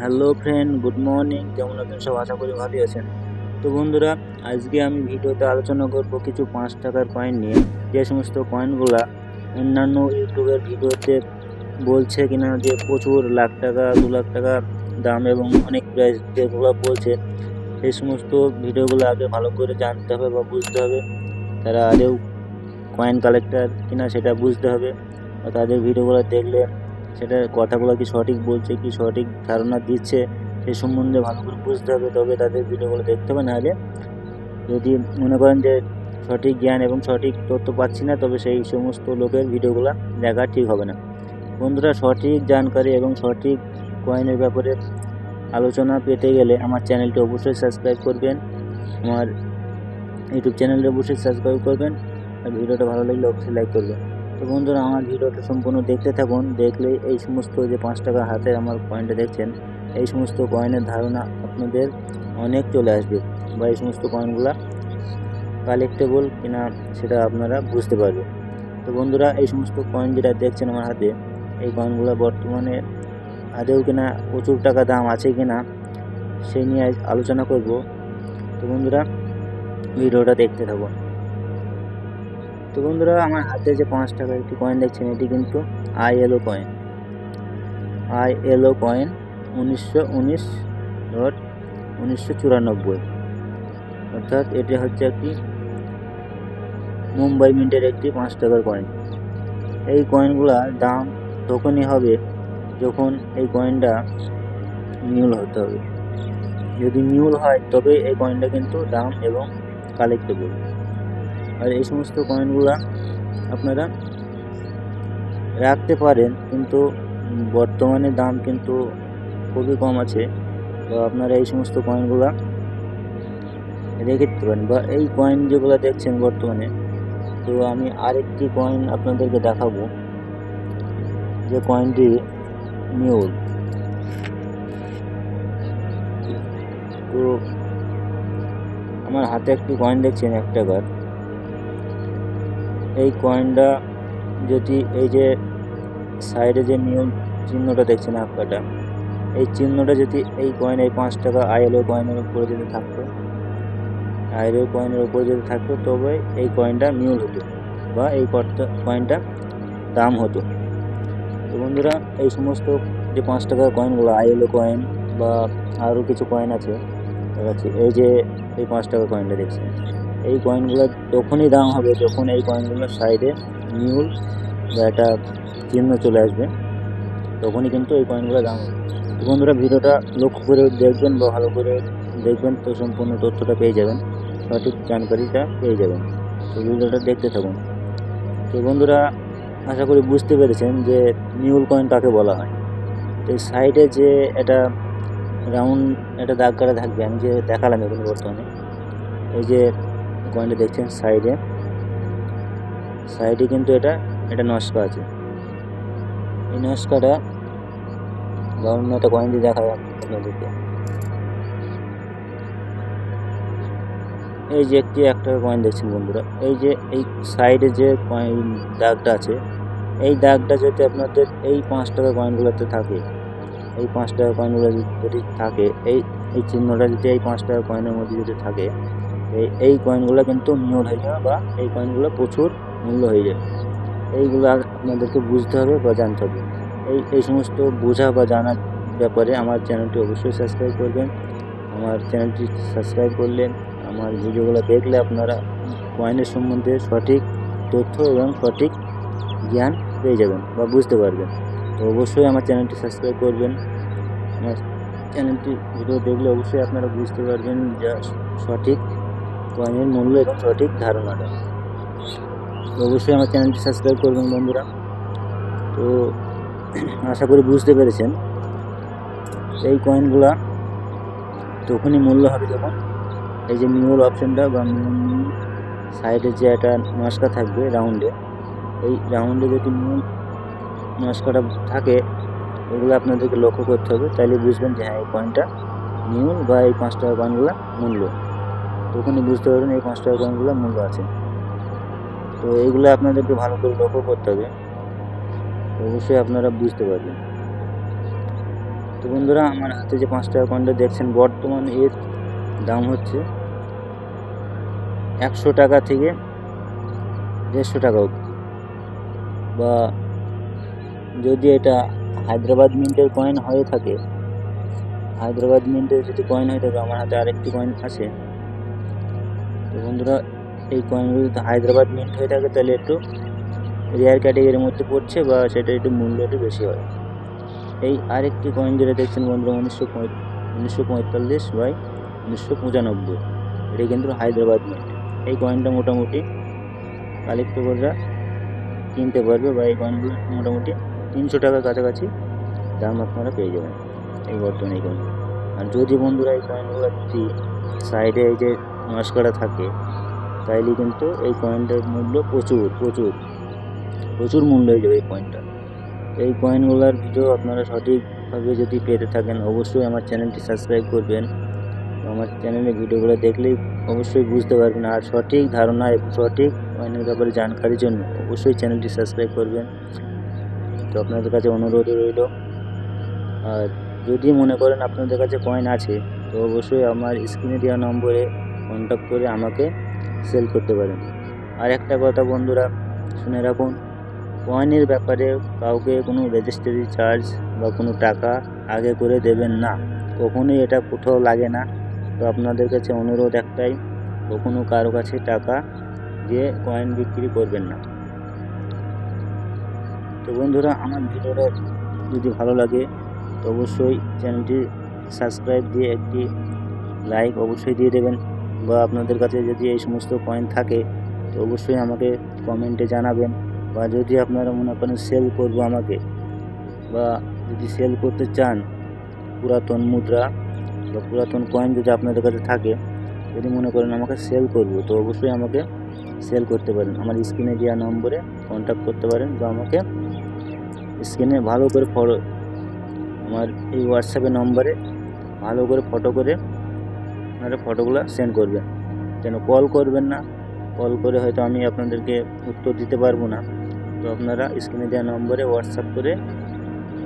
Hello friend, good morning. কেমন আছেন সব? আশা করি ভালোই আছেন। তো বন্ধুরা, আজকে আমি ভিডিওতে আলোচনা করব কিছু 5 টাকার কয়েন নিয়ে। যে সমস্ত কয়েনগুলা অন্যান্য ইউটিউবের ভিডিওতে বলছে কিনা যে প্রচুর লাখ টাকা 2 লাখ টাকা দাম এবং অনেক প্রাইস যেগুলো বলছে, সেই সমস্ত ভিডিওগুলো আগে ভালো করে জানতে হবে বা বুঝতে হবে। তারা আদৌ কয়েন কালেক্টর কিনা সেটা বুঝতে হবে, বা তাদের ভিডিওগুলো দেখলে সেটার কথাগুলো কি সঠিক বলছে, কি সঠিক ধারণা দিচ্ছে, সেই সম্বন্ধে ভালো করে বুঝতে হবে। তবে তাদের ভিডিওগুলো দেখতে হবে। নাহলে যদি মনে করেন যে সঠিক জ্ঞান এবং সঠিক তথ্য পাচ্ছি না, তবে সেই সমস্ত লোকের ভিডিওগুলো দেখা ঠিক হবে না। বন্ধুরা, সঠিক জানকারি এবং সঠিক কয়েনের ব্যাপারে আলোচনা পেতে গেলে আমার চ্যানেলটি অবশ্যই সাবস্ক্রাইব করবেন, আমার ইউটিউব চ্যানেলটি অবশ্যই সাবস্ক্রাইব করবেন, আর ভিডিওটা ভালো লাগলে অবশ্যই লাইক করবেন। তো বন্ধুরা, আমার ভিডিওটা সম্পূর্ণ দেখতে থাকুন। দেখলে এই সমস্ত যে 5 টাকা হাতে আমার কয়েনটা দেখছেন, এই সমস্ত কয়েনের ধারণা আপনাদের অনেক চলে আসবে, বা এই সমস্ত কয়েনগুলা কালেক্টেবল কিনা সেটা আপনারা বুঝতে পারবেন। তো বন্ধুরা, এই সমস্ত কয়েন যেটা দেখছেন আমার হাতে, এই কয়েনগুলো বর্তমানে আদৌ কিনা প্রচুর টাকা দাম আছে কিনা সেই নিয়ে আলোচনা করব। তো বন্ধুরা, ভিডিওটা দেখতে থাকুন। তো বন্ধুরা, আমার হাতে যে 5 টাকার একটি কয়েন দেখছেন, এটি কিন্তু ILO কয়েন। ILO কয়েন 1919.1994, অর্থাৎ এটি হচ্ছে একটি মুম্বাই মিন্টের একটি 5 টাকার কয়েন। এই কয়েনগুলার দাম তখনই হবে যখন এই কয়েনটা মিউল হতে হবে। যদি মিউল হয় তবে এই কয়েনটা কিন্তু দাম এবং কালেক্টেবল। আর এই সমস্ত কয়েনগুলা আপনারা রাখতে পারেন, কিন্তু বর্তমানে দাম কিন্তু খুবই কম আছে। তো আপনারা এই সমস্ত কয়েনগুলা রেখে দিতে পারেন, বা এই কয়েন যেগুলো দেখছেন বর্তমানে। তো আমি আরেকটি কয়েন আপনাদেরকে দেখাবো, যে কয়েনটি মিউল। তো আমার হাতে একটি কয়েন দেখছেন 1 টাকার। এই কয়েনটা যদি এই যে সাইডে যে মিউল চিহ্নটা দেখছেন আঁকাটা, এই চিহ্নটা যদি এই কয়েন, এই 5 টাকা ILO কয়েনের উপরে যদি থাকতো, ILO কয়েনের উপরে যদি থাকতো, তবে এই কয়েনটা মিউল হতো, বা এই কয়েনটা দাম হতো। তো বন্ধুরা, এই সমস্ত যে 5 টাকার কয়েনগুলো, ILO কয়েন বা আরও কিছু কয়েন আছে দেখাচ্ছি। এই যে এই 5 টাকার কয়েনটা দেখছেন, এই কয়েনগুলো তখনই দাম হবে যখন এই কয়েনগুলোর সাইডে মিউল বা একটা চিহ্ন চলে আসবে, তখনই কিন্তু এই কয়েনগুলো দাম হবে। তো বন্ধুরা, ভিডিওটা লক্ষ্য করে দেখবেন বা ভালো করে দেখবেন, তো সম্পূর্ণ তথ্যটা পেয়ে যাবেন, সঠিক জানকারিটা পেয়ে যাবেন। তো ভিডিওটা দেখতে থাকুন। তো বন্ধুরা, আশা করি বুঝতে পেরেছেন যে মিউল কয়েন কাকে বলা হয়। তো সাইডে যে এটা রাউন্ড একটা দাগ কাটা থাকবে, আমি যে দেখালাম এখন বর্তমানে, এই যে কয়েনটা দেখছেন সাইডে কিন্তু এটা নস্কা আছে। এই নস্কাটা বা অন্য একটা কয়েন দিয়ে দেখা যাবে আপনাদেরকে। এই যে একটি 1 টাকার কয়েন দেখছেন বন্ধুরা, এই যে এই সাইডে যে কয়েন দাগটা আছে, এই দাগটা যদি আপনাদের এই 5 টাকার কয়েনগুলোতে থাকে, এই 5 টাকার কয়েনগুলো যদি থাকে, এই চিহ্নটা যদি এই 5 টাকার কয়েনের মধ্যে যদি থাকে, এই কয়েনগুলো কিন্তু মিউল হয়ে যাবে, বা এই কয়েনগুলো প্রচুর মূল্য হয়ে যাবে। এইগুলো আপনাদেরকে বুঝতে হবে বা জানতে হবে। এই সমস্ত বোঝা বা জানার ব্যাপারে আমার চ্যানেলটি অবশ্যই সাবস্ক্রাইব করবেন। আমার চ্যানেলটি সাবস্ক্রাইব করলে, আমার ভিডিওগুলো দেখলে আপনারা কয়েনের সম্বন্ধে সঠিক তথ্য এবং সঠিক জ্ঞান পেয়ে যাবেন বা বুঝতে পারবেন। তো অবশ্যই আমার চ্যানেলটি সাবস্ক্রাইব করবেন। আমার চ্যানেলটি ভিডিও দেখলে অবশ্যই আপনারা বুঝতে পারবেন যা সঠিক কয়েনের মূল্য এবং সঠিক ধারণাটা। তো অবশ্যই আমার চ্যানেলটি সাবস্ক্রাইব করবেন বন্ধুরা। তো আশা করি বুঝতে পেরেছেন। এই কয়েনগুলা তখনই মূল্য হবে যখন এই যে মিউল অপশনটা বা মিউল সাইডে যে একটা নস্কা থাকবে রাউন্ডে, এই রাউন্ডে যদি মিউল নস্কাটা থাকে, এগুলো আপনাদেরকে লক্ষ্য করতে হবে। তাইলে বুঝবেন যে হ্যাঁ, এই কয়েনটা মিউল বা এই 5 টাকার কয়েনগুলো মূল্য। তখনই বুঝতে পারবেন এই 5 টাকার কয়েনগুলো মূল্য আছে। তো এইগুলো আপনাদেরকে ভালো করে লক্ষ্য করতে হবে, অবশ্যই আপনারা বুঝতে পারবেন। তো বন্ধুরা, আমার হাতে যে 5 টাকা কয়েনটা দেখছেন, বর্তমান এর দাম হচ্ছে 100 টাকা থেকে 150 টাকা অবধি। বা যদি এটা হায়দ্রাবাদ মিন্টের কয়েন হয়ে থাকে, হায়দ্রাবাদ মিন্টের যদি কয়েন হয়ে থাকে, আমার হাতে আরেকটি কয়েন আছে। তো বন্ধুরা, এই কয়েনগুলো যদি হায়দ্রাবাদ মিন্ট হয়ে থাকে তাহলে একটু রেয়ার ক্যাটাগরির মধ্যে পড়ছে বা সেটা একটু মূল্য একটু বেশি হয়। এই আরেকটি কয়েন যেটা দেখছেন বন্ধুরা, 1945 বাই 1995, এটা কিন্তু হায়দ্রাবাদ মিন্ট। এই কয়েনটা মোটামুটি কালেক্টররা কিনতে পারবে, বা এই কয়েনগুলো মোটামুটি 300 টাকার কাছাকাছি দাম আপনারা পেয়ে যাবেন এই বর্তমানে এই কয়েন। আর যদি বন্ধুরা এই কয়েনগুলো যদি সাইডে এই যে মাস করা থাকে, তাইলে কিন্তু এই কয়েনটার মূল্য প্রচুর প্রচুর প্রচুর মূল্য হয়ে যাবে এই কয়েনটা। এই কয়েনগুলোর ভিডিও আপনারা সঠিকভাবে যদি পেতে থাকেন, অবশ্যই আমার চ্যানেলটি সাবস্ক্রাইব করবেন। আমার চ্যানেলে ভিডিওগুলো দেখলেই অবশ্যই বুঝতে পারবেন। আর সঠিক ধারণা এবং সঠিক কয়েনের ব্যাপারে জানকারির জন্য অবশ্যই চ্যানেলটি সাবস্ক্রাইব করবেন। তো আপনাদের কাছে অনুরোধ রইল। আর যদি মনে করেন আপনাদের কাছে কয়েন আছে, তো অবশ্যই আমার স্ক্রিনে দেওয়া নম্বরে কন্ট্যাক্ট করে আমাকে সেল করতে পারেন। আর একটা কথা বন্ধুরা, শুনে রাখুন, কয়েনের ব্যাপারে কাউকে কোনো রেজিস্ট্রি চার্জ বা কোনো টাকা আগে করে দেবেন না, কখনোই এটা কোথাও লাগে না। তো আপনাদের কাছে অনুরোধ একটাই, কখনো কারো কাছে টাকা দিয়ে কয়েন বিক্রি করবেন না। তো বন্ধুরা, আমার ভিডিওটা যদি ভালো লাগে তো অবশ্যই চ্যানেলটি সাবস্ক্রাইব দিয়ে একটি লাইক অবশ্যই দিয়ে দেবেন। বা আপনাদের কাছে যদি এই সমস্ত কয়েন থাকে তো অবশ্যই আমাকে কমেন্টে জানাবেন। বা যদি আপনারা মনে করেন সেল করবো আমাকে, বা যদি সেল করতে চান পুরাতন মুদ্রা বা পুরাতন কয়েন যদি আপনাদের কাছে থাকে, যদি মনে করেন আমাকে সেল করবো, তো অবশ্যই আমাকে সেল করতে পারেন। আমার স্ক্রিনে দেওয়া নম্বরে কন্ট্যাক্ট করতে পারেন, বা আমাকে স্ক্রিনে ভালো করে আমার এই হোয়াটসঅ্যাপের নম্বরে ভালো করে ফটো করে আপনারা ফটোগুলো সেন্ড করবেন। কেন কল করবেন না, কল করে হয়তো আমি আপনাদেরকে উত্তর দিতে পারবো না। তো আপনারা স্ক্রিনে দেওয়া নম্বরে হোয়াটসঅ্যাপ করে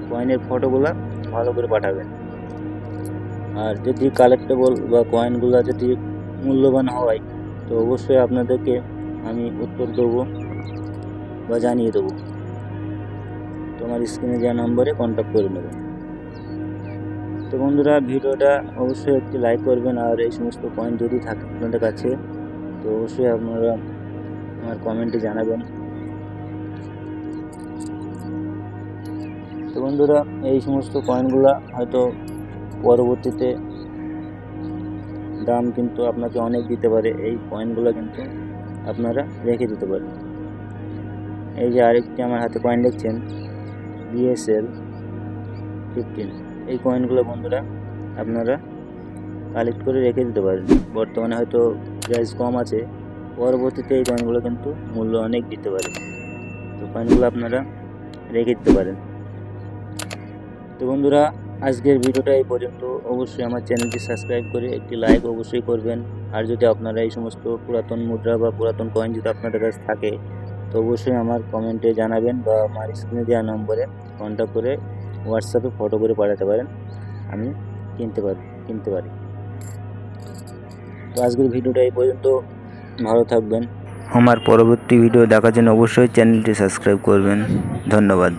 কয়েনের ফটোগুলো ভালো করে পাঠাবেন। আর যদি কালেক্টেবল বা কয়েনগুলো যদি মূল্যবান হয়, তো অবশ্যই আপনাদেরকে আমি উত্তর দেবো বা জানিয়ে দেবো। তোমার স্ক্রিনে দেওয়া নম্বরে কন্ট্যাক্ট করে নেবেন। তো বন্ধুরা, ভিডিওটা অবশ্যই একটি লাইক করবেন। আর এই সমস্ত কয়েন যদি থাকে আপনাদের কাছে, তো অবশ্যই আপনারা আমার কমেন্টে জানাবেন। তো বন্ধুরা, এই সমস্ত কয়েনগুলো হয়তো পরবর্তীতে দাম কিন্তু আপনাকে অনেক দিতে পারে। এই কয়েনগুলো কিন্তু আপনারা রেখে দিতে পারেন। এই যে আরেকটি আমার হাতে কয়েন দেখছেন, BSL 15, এই কয়েনগুলো বন্ধুরা আপনারা কালেক্ট করে রেখে দিতে পারেন। বর্তমানে হয়তো প্রাইস কম আছে, পরবর্তীতে এই কয়েনগুলো কিন্তু মূল্য অনেক দিতে পারে। তো কয়েনগুলো আপনারা রেখে দিতে পারেন। তো বন্ধুরা, আজকের ভিডিওটা এই পর্যন্ত। অবশ্যই আমার চ্যানেলটি সাবস্ক্রাইব করে একটি লাইক অবশ্যই করবেন। আর যদি আপনারা এই সমস্ত পুরাতন মুদ্রা বা পুরাতন কয়েন যদি আপনাদের কাছে থাকে, তো অবশ্যই আমার কমেন্টে জানাবেন, বা আমার স্ক্রিনে দেওয়া নম্বরে কন্ট্যাক্ট করে হোয়াটসঅ্যাপে ফটো করে পাঠাতে পারেন, আমি কিনতে পারি। তো আজকের ভিডিওটা এই পর্যন্ত। ভালো থাকবেন। আমার পরবর্তী ভিডিও দেখার জন্য অবশ্যই চ্যানেলটি সাবস্ক্রাইব করবেন। ধন্যবাদ।